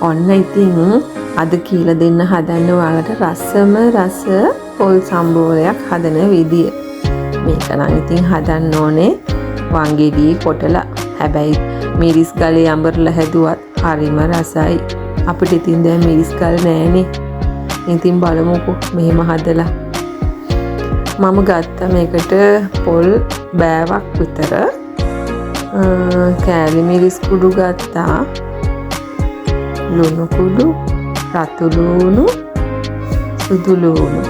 ඔන්න ඉතින් අද කියලා දෙන්න හදන්න ඔයාලට රසම රස පොල් සම්බෝලයක් හදන විදිය. මේක නම් ඉතින් හදන්න ඕනේ වංගෙඩි කොටලා. හැබැයි මිරිස් ගලේ අඹරලා හැදුවත් හරිම රසයි. අපිට ඉතින් දැන් මිරිස් ගල් නෑනේ. ඉතින් බලමුකෝ මෙහෙම හදලා. මම ගත්තා මේකට පොල් බෑවක් විතර. කෑලි මිරිස් කුඩු ගත්තා. ලුණු කුඩු, රතු ලුණු, සුදු ලුණු.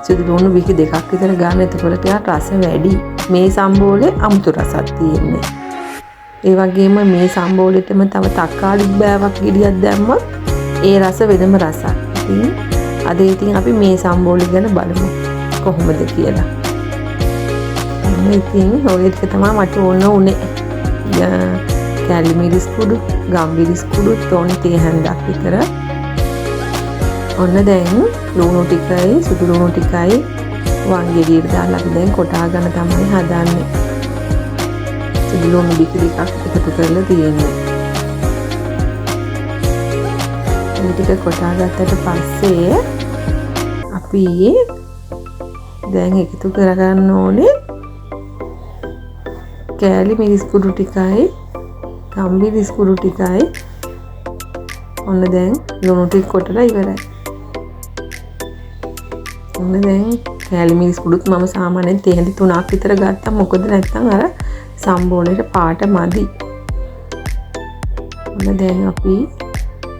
සුදු ලුණු විහි දෙකක් විතර ගන්න. එතකොට ටිකක් රස වැඩි. මේ සම්බෝලේ අමුතු රසක් තියෙන්නේ. ඒ වගේම මේ සම්බෝලෙටම තව තක්කාලි බෑවක් ගෙඩියක් දැම්මොත් ඒ රස වෙනම රසක්. ඉතින් අද ඉතින් අපි මේ සම්බෝලෙ ගැන බලමු කොහොමද කියලා. ඉතින් ඔය ටික තමයි මට ඕන උනේ. කෑලි මිරිස් කුඩු, ගම්මිරිස් කුඩු තෝනි තේ හැන්දක් විතර. ඔන්න දැන් ලුණු ටිකයි, සුදු ලුණු ටිකයි වංගෙඩියට දාලා අපි දැන් කොටා ගන්න තමයි හදන්නේ. සුදු ලුණු ටික එකතු කරලා තියෙන්නේ. මේ ටික කොටා ගත්තට පස්සේ අපි දැන් එකතු කරගන්න ඕනේ කෑලි මිරිස් කුඩු ටිකයි, ගම්මිරිස් කුඩු ටිකයි. ඔන්න දැන් ලුණු ටික කොටලා ඉවරයි. ඔන්න දැන් කෑලි මිරිස් කුඩුත් මම සාමාන්‍යයෙන් තේ හැඳි 3ක් විතර ගත්තා. මොකද නැත්තම් අර සම්බෝලේට පාට මදි. ඔන්න දැන් අපි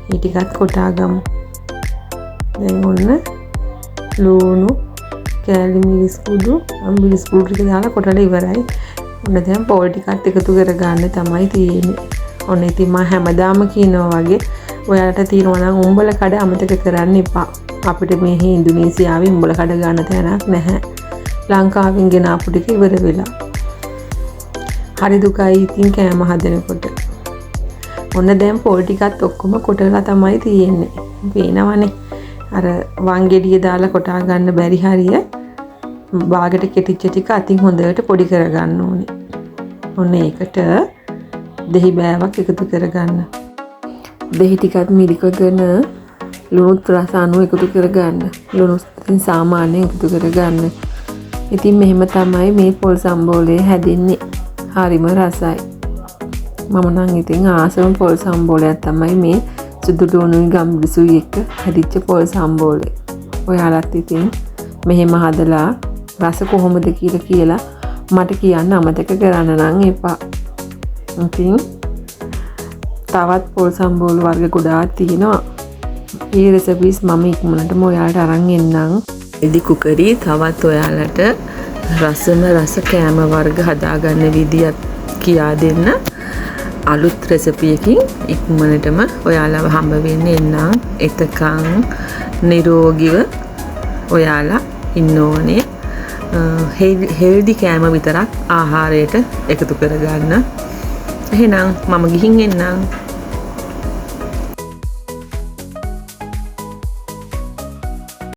මේ ටිකත් කොටා ගමු. දැන් ඔන්න ලුණු, කෑලි මිරිස් කුඩු, ගම්මිරිස් කුඩු ටික දාලා කොටලා ඉවරයි. ඔන්න දැන් පොල් ටිකත් එකතු කරගන්න තමයි තියෙන්නේ. ඔන්න ඉතින් මම හැමදාම කියනවා වගේ ඔයාලට තියෙනවා නම් උඹල කඩ අමතක කරන්න එපා. අපිට මේ ඉන්දුනීසියාවේ උඹල කඩ ගන්න තැනක් නැහැ. ලංකාවෙන් ගෙන ආපු ටික ඉවර වෙලා. හරි දුකයි ඉතින් කෑම හදනකොට. ඔන්න දැන් පොල් ටිකත් ඔක්කොම කොටලා තමයි තියෙන්නේ. පේනවනේ. අර වංගෙඩිය දාලා කොටා ගන්න බැරි හරිය බාගට කෙටිච්ච ටික අතින් හොඳට පොඩි කරගන්න ඕනේ. ඔන්න ඒකට දෙහි බෑවක් එකතු කරගන්න. දෙහි ටිකත් මිරිකගෙන ලුණුත් රස අනුව එකතු කරගන්න. ලුණු ඉතින් සාමාන්‍යයෙන් එකතු කරගන්න. ඉතින් මෙහෙම තමයි මේ පොල් සම්බෝලේ හැදෙන්නේ. හරිම රසයි. මම නම් ඉතින් ආසම පොල් සම්බෝලයක් තමයි මේ සුදු ලුණුයි ගම්මිරිසුයි එක්ක හැදිච්ච පොල් සම්බෝලේ. ඔයාලත් ඉතින් මෙහෙම හදලා රස කොහොමද කියලා මට කියන්න අමතක කරන්න නම් එපා. ඉතින් තවත් පොල් සම්බෝල වර්ග ගොඩාක් තියෙනවා. මේ රෙසිපීස් මම ඉක්මනටම ඔයාලට අරන් එන්නම්. ඉදි කුකරි තවත් ඔයාලට රසම රස කෑම වර්ග හදාගන්න විදියක් කියා දෙන්න. අලුත් රෙසිපියකින් ඉක්මනටම ඔයාලව හම්බ වෙන්න එන්නම්. එතකන් නිරෝගීව ඔයාලා ඉන්න ඕනේ. හෙල්දි කෑම විතරක් ආහාරයට එකතු කරගන්න. එහෙනම් මම ගිහින් එන්නම්.